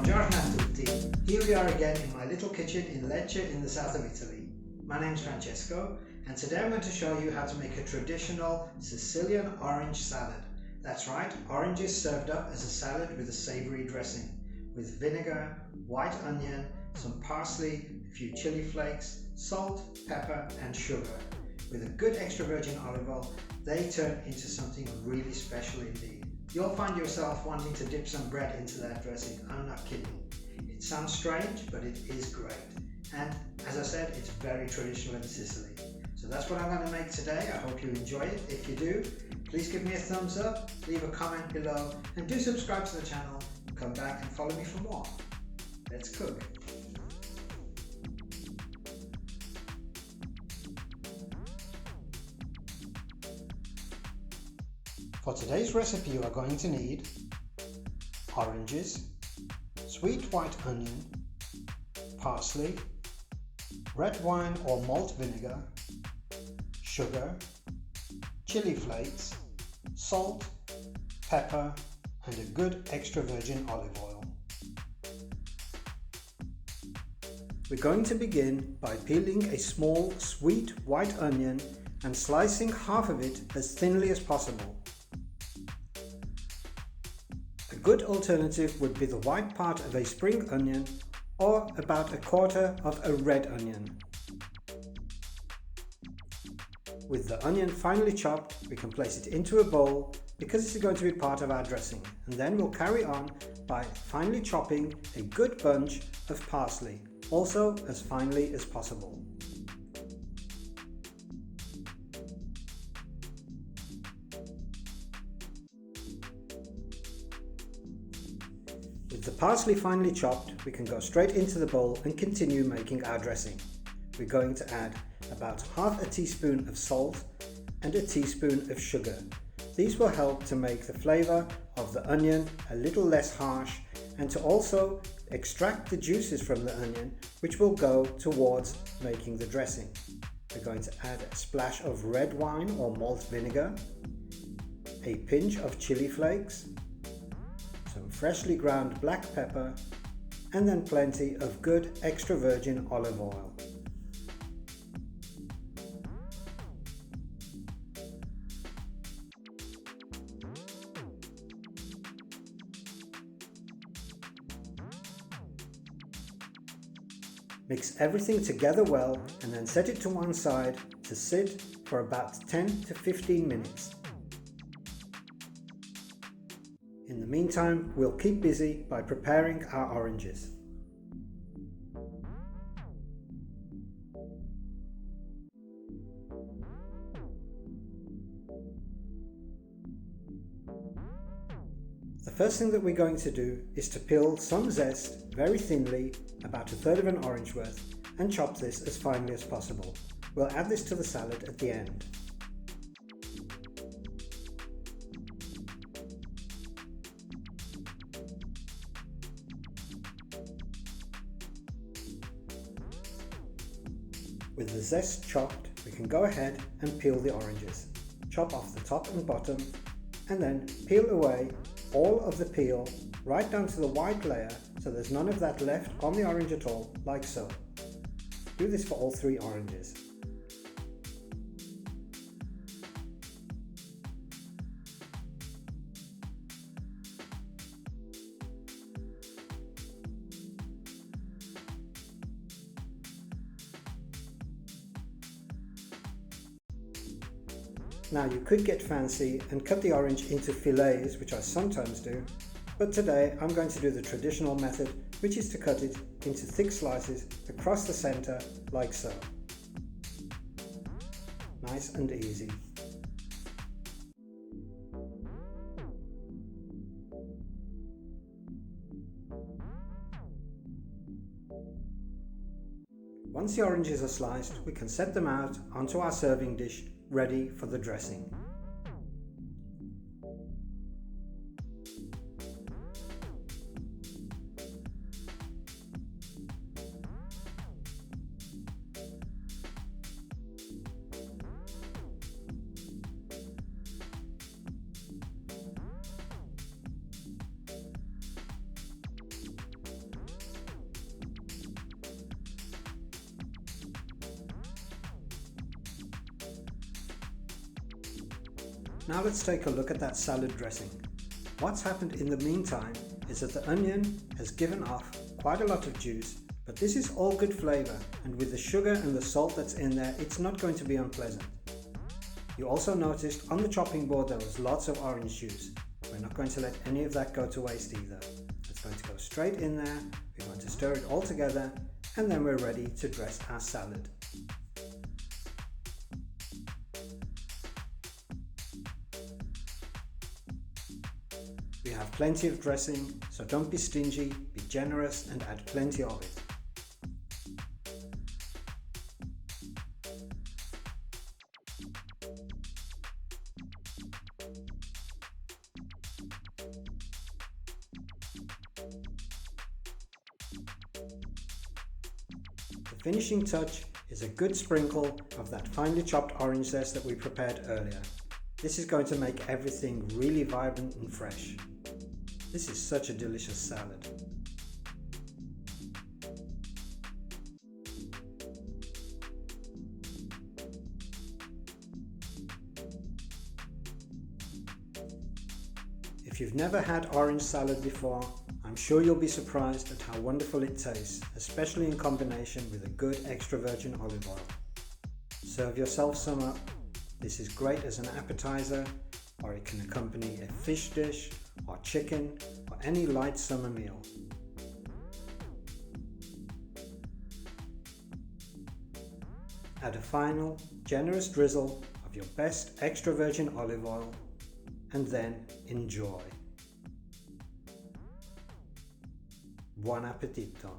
Buongiorno a tutti. Here we are again in my little kitchen in Lecce in the south of Italy. My name's Francesco and today I'm going to show you how to make a traditional Sicilian orange salad. That's right, oranges served up as a salad with a savoury dressing, with vinegar, white onion, some parsley, a few chili flakes, salt, pepper and sugar. With a good extra virgin olive oil, they turn into something really special indeed. You'll find yourself wanting to dip some bread into that dressing, I'm not kidding. It sounds strange, but it is great. And as I said, it's very traditional in Sicily. So that's what I'm going to make today. I hope you enjoy it. If you do, please give me a thumbs up, leave a comment below, and do subscribe to the channel. Come back and follow me for more. Let's cook. For today's recipe you are going to need oranges, sweet white onion, parsley, red wine or malt vinegar, sugar, chili flakes, salt, pepper and a good extra virgin olive oil. We're going to begin by peeling a small sweet white onion and slicing half of it as thinly as possible. A good alternative would be the white part of a spring onion or about a quarter of a red onion. With the onion finely chopped, we can place it into a bowl because this is going to be part of our dressing, and then we'll carry on by finely chopping a good bunch of parsley, also as finely as possible. With the parsley finely chopped, we can go straight into the bowl and continue making our dressing. We're going to add about half a teaspoon of salt and a teaspoon of sugar. These will help to make the flavour of the onion a little less harsh and to also extract the juices from the onion, which will go towards making the dressing. We're going to add a splash of red wine or malt vinegar, a pinch of chili flakes, some freshly ground black pepper, and then plenty of good extra virgin olive oil. Mix everything together well and then set it to one side to sit for about 10 to 15 minutes. In the meantime, we'll keep busy by preparing our oranges. The first thing that we're going to do is to peel some zest very thinly, about 1/3 of an orange worth, and chop this as finely as possible. We'll add this to the salad at the end. With the zest chopped, we can go ahead and peel the oranges. Chop off the top and bottom, and then peel away all of the peel right down to the white layer so there's none of that left on the orange at all, like so. Do this for all 3 oranges. Now you could get fancy and cut the orange into fillets, which I sometimes do, but today I'm going to do the traditional method, which is to cut it into thick slices across the center like so. Nice and easy. Once the oranges are sliced, we can set them out onto our serving dish, ready for the dressing. Now let's take a look at that salad dressing. What's happened in the meantime is that the onion has given off quite a lot of juice, but this is all good flavour, and with the sugar and the salt that's in there, it's not going to be unpleasant. You also noticed on the chopping board there was lots of orange juice. We're not going to let any of that go to waste either. It's going to go straight in there, we're going to stir it all together, and then we're ready to dress our salad. We have plenty of dressing, so don't be stingy, be generous and add plenty of it. The finishing touch is a good sprinkle of that finely chopped orange zest that we prepared earlier. This is going to make everything really vibrant and fresh. This is such a delicious salad. If you've never had orange salad before, I'm sure you'll be surprised at how wonderful it tastes, especially in combination with a good extra virgin olive oil. Serve yourself some up. This is great as an appetizer, or it can accompany a fish dish, or chicken, or any light summer meal. Add a final, generous drizzle of your best extra virgin olive oil, and then enjoy. Buon appetito!